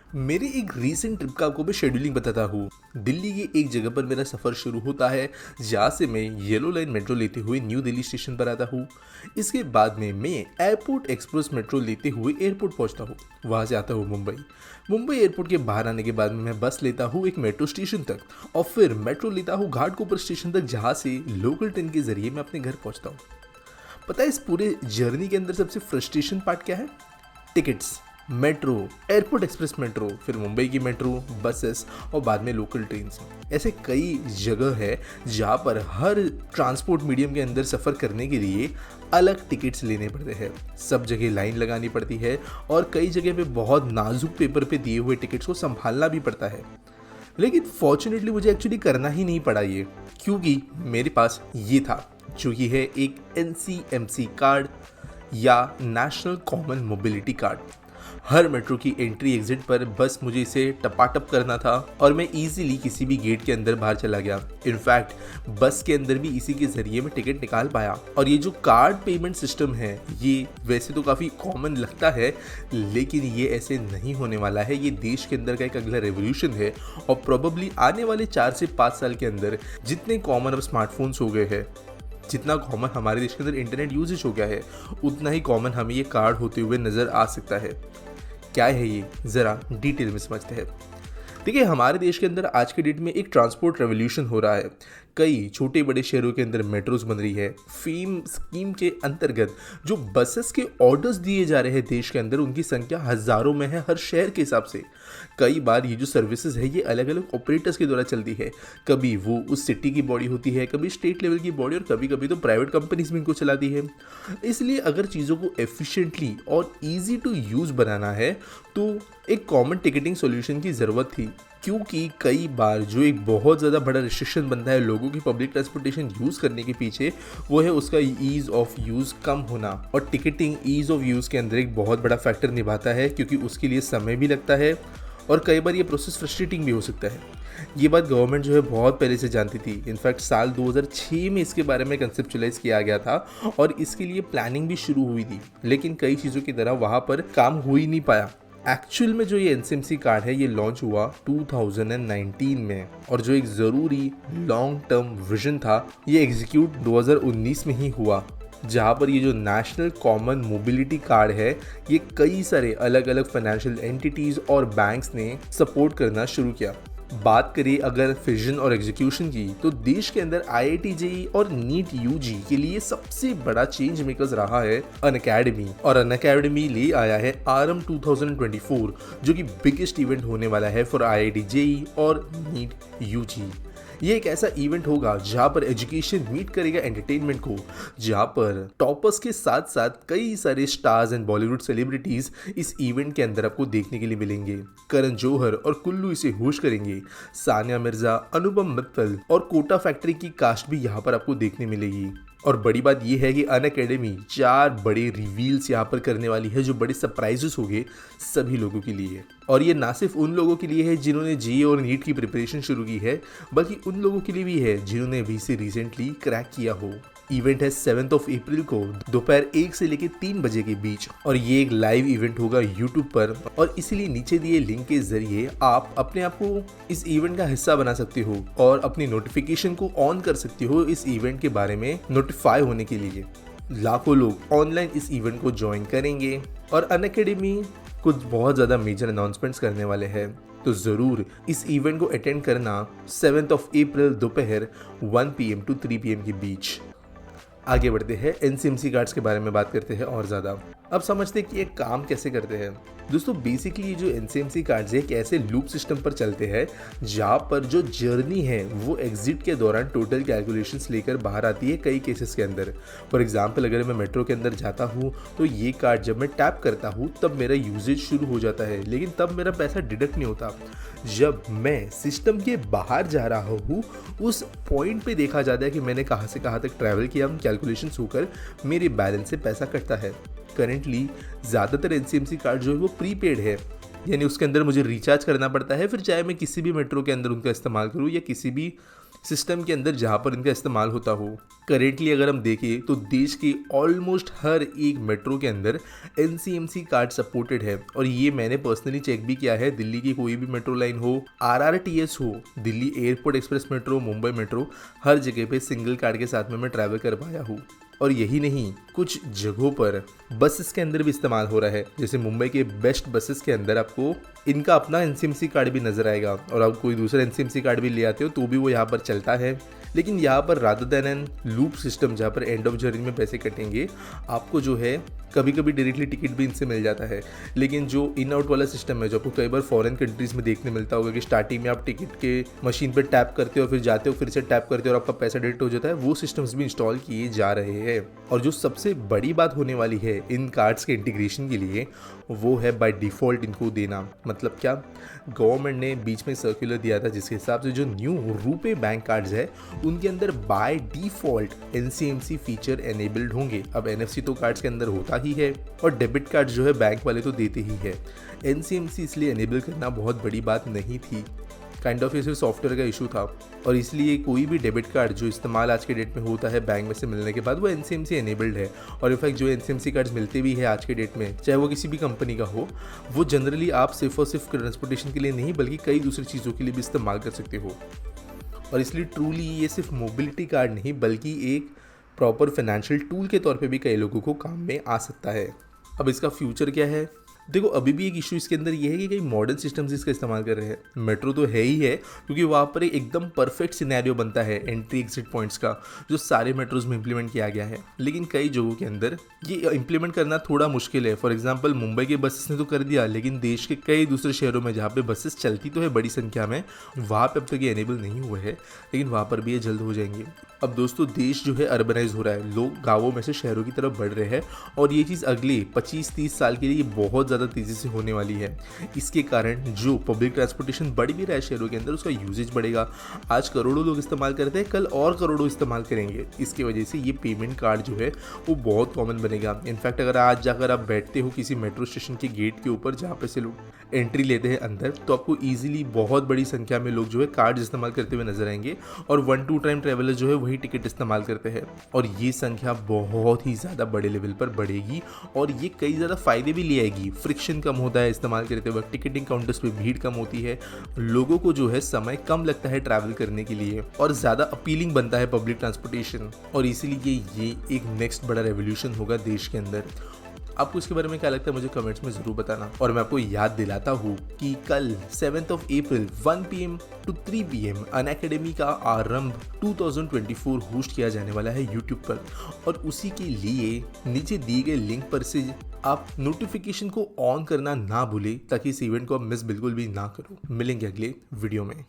मेरी एक recent trip का आपको मैं शेड्यूलिंग बताता हूँ। दिल्ली की एक जगह पर मेरा सफ़र शुरू होता है, जहाँ से मैं येलो लाइन मेट्रो लेते हुए न्यू दिल्ली स्टेशन पर आता हूँ। इसके बाद में मैं एयरपोर्ट एक्सप्रेस मेट्रो लेते हुए एयरपोर्ट पहुँचता हूँ। वहाँ से आता हूँ मुंबई। मुंबई एयरपोर्ट के बाहर आने के बाद में मैं बस लेता हूँ एक मेट्रो स्टेशन तक, और फिर मेट्रो लेता हूँ घाटकोपर स्टेशन तक, जहाँ से लोकल ट्रेन के जरिए मैं अपने घर पहुँचता हूँ। पता है इस पूरे जर्नी के अंदर सबसे फ्रस्ट्रेशन पार्ट क्या है? Tickets. Metro, airport express metro, फिर मुंबई की मेट्रो, बसेस और बाद में लोकल ट्रेन्स। ऐसे कई जगह है जहाँ पर हर ट्रांसपोर्ट मीडियम के अंदर सफ़र करने के लिए अलग टिकट्स लेने पड़ते हैं। सब जगह लाइन लगानी पड़ती है और कई जगह पे बहुत नाजुक पेपर पे दिए हुए टिकट्स को संभालना भी पड़ता है। लेकिन फॉर्चुनेटली मुझे एक्चुअली करना ही नहीं पड़ा ये, क्योंकि मेरे पास ये था, जो कि है एक NCMC कार्ड या नेशनल कॉमन मोबिलिटी कार्ड। हर मेट्रो की एंट्री एग्जिट पर बस मुझे इसे टपाटप करना था और मैं इजीली किसी भी गेट के अंदर बाहर चला गया। इनफैक्ट बस के अंदर भी इसी के ज़रिए मैं टिकट निकाल पाया। और ये जो कार्ड पेमेंट सिस्टम है, ये वैसे तो काफ़ी कॉमन लगता है, लेकिन ये ऐसे नहीं होने वाला है। ये देश के अंदर का एक अगला रेवोल्यूशन है और प्रोबेबली आने वाले 4 से 5 साल के अंदर जितने कॉमन अब स्मार्टफोन्स हो गए हैं, जितना कॉमन हमारे देश के अंदर इंटरनेट यूजेज हो गया है, उतना ही कॉमन हमें ये कार्ड होते हुए नज़र आ सकता है। क्या है ये, ज़रा डिटेल में समझते हैं। देखिए, हमारे देश के अंदर आज के डेट में एक ट्रांसपोर्ट रेवोल्यूशन हो रहा है। कई छोटे बड़े शहरों के अंदर मेट्रोज बन रही है। फेम स्कीम के अंतर्गत जो बसेस के ऑर्डर्स दिए जा रहे हैं देश के अंदर, उनकी संख्या हज़ारों में है हर शहर के हिसाब से। कई बार ये जो सर्विसेज है ये अलग अलग ऑपरेटर्स के द्वारा चलती है। कभी वो उस सिटी की बॉडी होती है, कभी स्टेट लेवल की बॉडी, और कभी कभी तो प्राइवेट कंपनीज भी इनको चलाती है। इसलिए अगर चीज़ों को एफिशिएंटली और ईजी टू यूज़ बनाना है तो एक कॉमन टिकटिंग सॉल्यूशन की ज़रूरत थी। क्योंकि कई बार जो एक बहुत ज़्यादा बड़ा रिस्ट्रिक्शन बनता है लोगों की पब्लिक ट्रांसपोर्टेशन यूज़ करने के पीछे, वो है उसका ईज़ ऑफ यूज़ कम होना। और टिकटिंग ईज़ ऑफ यूज़ के अंदर एक बहुत बड़ा फैक्टर निभाता है, क्योंकि उसके लिए समय भी लगता है और कई बार ये प्रोसेस फ्रस्ट्रेटिंग भी हो सकता है। ये बात गवर्नमेंट जो है बहुत पहले से जानती थी। इनफैक्ट साल 2006 में इसके बारे में कंसेप्चुलाइज किया गया था और इसके लिए प्लानिंग भी शुरू हुई थी, लेकिन कई चीज़ों की तरह वहाँ पर काम हो ही नहीं पाया। एक्चुअल में जो ये NCMC कार्ड है ये लॉन्च हुआ 2019 में, और जो एक ज़रूरी लॉन्ग टर्म विजन था ये एग्जीक्यूट 2019 में ही हुआ, जहाँ पर ये जो नेशनल कॉमन मोबिलिटी कार्ड है ये कई सारे अलग अलग फाइनेंशियल एंटिटीज़ और बैंक्स ने सपोर्ट करना शुरू किया। बात करें अगर विजन और एग्जीक्यूशन की, तो देश के अंदर IIT JEE और NEET UG के लिए सबसे बड़ा चेंज मेकर्स रहा है अनअकैडमी, और अनअकैडमी ले आया है आरम 2024, जो कि बिगेस्ट इवेंट होने वाला है फॉर IIT JEE और NEET UG। ये एक ऐसा इवेंट होगा जहाँ पर एजुकेशन मीट करेगा एंटरटेनमेंट को, जहाँ पर टॉपर्स के साथ साथ कई सारे स्टार्स एंड बॉलीवुड सेलिब्रिटीज इस इवेंट के अंदर आपको देखने के लिए मिलेंगे। करण जौहर और कुल्लू इसे होस्ट करेंगे। सानिया मिर्जा, अनुपम मित्तल और कोटा फैक्ट्री की कास्ट भी यहाँ पर आपको देखने मिलेगी। और बड़ी बात यह है कि अनअकैडमी 4 बड़े रिवील्स यहाँ पर करने वाली है, जो बड़े सरप्राइजेस होंगे सभी लोगों के लिए। और ये ना सिर्फ उन लोगों के लिए है जिन्होंने JEE और NEET की प्रिपरेशन शुरू की है, बल्कि उन लोगों के लिए भी है जिन्होंने अभी से रिसेंटली क्रैक किया हो। इवेंट है 7 अप्रैल को दोपहर 1 से लेकर 3 बजे के बीच, और ये एक लाइव इवेंट होगा YouTube पर। और इसीलिए नीचे दिए लिंक के जरिए आप अपने आप को इस इवेंट का हिस्सा बना सकते हो और अपनी नोटिफिकेशन को ऑन कर सकते हो इस इवेंट के बारे में नोटिफाई होने के लिए। लाखों लोग ऑनलाइन इस इवेंट को ज्वाइन करेंगे और अनअकैडमी कुछ बहुत ज़्यादा मेजर अनाउंसमेंट्स करने वाले हैं, तो ज़रूर इस इवेंट को अटेंड करना 7 अप्रैल दोपहर 1 PM to 3 PM के बीच। आगे बढ़ते हैं, NCMC कार्ड्स के बारे में बात करते हैं और ज़्यादा। अब समझते हैं कि ये काम कैसे करते हैं। दोस्तों, बेसिकली जो NCMC कार्ड्स है एक ऐसे लूप सिस्टम पर चलते हैं जहाँ पर जो जर्नी है वो एग्जिट के दौरान टोटल कैलकुलेशंस लेकर बाहर आती है कई केसेस के अंदर। फॉर एग्जांपल, अगर मैं मेट्रो के अंदर जाता हूँ तो ये कार्ड जब मैं टैप करता हूँ तब मेरा यूजेज शुरू हो जाता है, लेकिन तब मेरा पैसा डिडक्ट नहीं होता। जब मैं सिस्टम के बाहर जा रहा हूँ उस पॉइंट पे देखा जाता है कि मैंने कहाँ से कहाँ तक ट्रैवल किया, कैलकुलेशंस होकर मेरे बैलेंस से पैसा कटता है। करेंटली ज़्यादातर NCMC कार्ड जो है वो प्रीपेड है, यानी उसके अंदर मुझे रिचार्ज करना पड़ता है, फिर चाहे मैं किसी भी मेट्रो के अंदर उनका इस्तेमाल करूँ या किसी भी सिस्टम के अंदर जहाँ पर इनका इस्तेमाल होता हो। करेंटली अगर हम देखें तो देश के ऑलमोस्ट हर एक मेट्रो के अंदर NCMC कार्ड सपोर्टेड है, और ये मैंने पर्सनली चेक भी किया है। दिल्ली की कोई भी मेट्रो लाइन हो, RRTS हो, Delhi airport express metro, Mumbai metro, हर जगह पे सिंगल कार्ड के साथ में मैं ट्रैवल कर पाया हूँ। और यही नहीं, कुछ जगहों पर बसेस के अंदर भी इस्तेमाल हो रहा है। जैसे मुंबई के बेस्ट बसेस के अंदर आपको इनका अपना NCMC कार्ड भी नजर आएगा, और आप कोई दूसरा NCMC कार्ड भी ले आते हो तो भी वो यहाँ पर चलता है। लेकिन यहाँ पर rather than an loop system, जहाँ पर एंड ऑफ जर्नी में पैसे कटेंगे, आपको जो है कभी कभी डायरेक्टली टिकट भी इनसे मिल जाता है। लेकिन जो इन आउट वाला सिस्टम है, जो आपको कई बार फॉरेन कंट्रीज में देखने मिलता होगा कि स्टार्टिंग में आप टिकट के मशीन पर टैप करते हो, फिर जाते हो, फिर से टैप करते हो और आपका पैसा डिडक्ट हो जाता है, वो सिस्टम्स भी इंस्टॉल किए जा रहे हैं। और जो सबसे बड़ी बात होने वाली है इन कार्ड्स के इंटीग्रेशन के लिए, वो है बाय डिफ़ॉल्ट इनको देना। मतलब क्या, गवर्नमेंट ने बीच में सर्कुलर दिया था जिसके हिसाब से जो न्यू रुपे बैंक कार्ड्स है उनके अंदर by default NCMC feature enabled होंगे। अब NFC तो कार्ड्स के अंदर होता ही है, और डेबिट कार्ड जो है बैंक वाले तो देते ही है। NCMC इसलिए एनेबल करना बहुत बड़ी बात नहीं थी, काइंड ऑफ ये सिर्फ सॉफ्टवेयर का इशू था, और इसलिए कोई भी डेबिट कार्ड जो इस्तेमाल आज के डेट में होता है बैंक में से मिलने के बाद, वो NCMC एनेबल्ड है। और इनफैक्ट जो NCMC कार्ड्स मिलते भी है आज के डेट में, चाहे वो किसी भी कंपनी का हो, वो जनरली आप सिर्फ और सिर्फ ट्रांसपोर्टेशन के लिए नहीं बल्कि कई दूसरी चीज़ों के लिए भी इस्तेमाल कर सकते हो। और इसलिए ट्रूली ये सिर्फ मोबिलिटी कार्ड नहीं बल्कि एक प्रॉपर फाइनेंशियल टूल के तौर पे भी कई लोगों को काम में आ सकता है। अब इसका फ्यूचर क्या है? देखो, अभी भी एक इशू इसके अंदर ये है कि कई मॉडर्न सिस्टम्स इसका इस्तेमाल कर रहे हैं। मेट्रो तो है ही है, क्योंकि वहाँ पर एक एकदम परफेक्ट सिनेरियो बनता है एंट्री एग्जिट पॉइंट्स का, जो सारे मेट्रोज में इंप्लीमेंट किया गया है। लेकिन कई जगहों के अंदर ये इंप्लीमेंट करना थोड़ा मुश्किल है। फॉर एग्जाम्पल, मुंबई के बसेस ने तो कर दिया, लेकिन देश के कई दूसरे शहरों में जहाँ पे बसेस चलती तो है बड़ी संख्या में, वहाँ पर अब तक ये एनेबल नहीं हुए हैं, लेकिन वहाँ पर भी ये जल्द हो जाएंगे। अब दोस्तों, देश जो है अर्बनाइज हो रहा है, लोग गाँवों में से शहरों की तरफ बढ़ रहे हैं, और ये चीज़ अगले 25-30 साल के लिए बहुत ज़्यादा तेज़ी से होने वाली है। इसके कारण जो पब्लिक ट्रांसपोर्टेशन बढ़ भी रहा है शहरों के अंदर, उसका यूजेज बढ़ेगा। आज करोड़ों लोग इस्तेमाल करते हैं, कल और करोड़ों इस्तेमाल करेंगे। इसकी वजह से ये पेमेंट कार्ड जो है वो बहुत कॉमन बनेगा। इनफैक्ट अगर आज जाकर आप बैठते हो किसी मेट्रो स्टेशन के गेट के ऊपर, जहाँ पे से लोग एंट्री लेते हैं अंदर, तो आपको ईजिली बहुत बड़ी संख्या में लोग जो है कार्ड इस्तेमाल करते हुए नजर आएंगे, और 1-2 टाइम ट्रेवलर जो है वही टिकट इस्तेमाल करते हैं। और ये संख्या बहुत ही ज़्यादा बड़े लेवल पर बढ़ेगी, और ये कई ज़्यादा फायदे भी ले आएगी। फ्रिक्शन कम होता है इस्तेमाल करते वक्त, टिकटिंग काउंटर्स पे भीड़ कम होती है, लोगों को जो है समय कम लगता है ट्रैवल करने के लिए, और ज़्यादा अपीलिंग बनता है पब्लिक ट्रांसपोर्टेशन। और इसीलिए ये एक नेक्स्ट बड़ा रेवोल्यूशन होगा देश के अंदर। आपको इसके बारे में क्या लगता है मुझे कमेंट्स में ज़रूर बताना। और मैं आपको याद दिलाता हूँ कि कल 7 अप्रैल 1 PM to 3 PM अनअकैडमी का आरंभ 2024 होस्ट किया जाने वाला है यूट्यूब पर, और उसी के लिए नीचे दिए गए लिंक पर से आप नोटिफिकेशन को ऑन करना ना भूलें, ताकि इस इवेंट को आप मिस बिल्कुल भी ना करो। मिलेंगे अगले वीडियो में।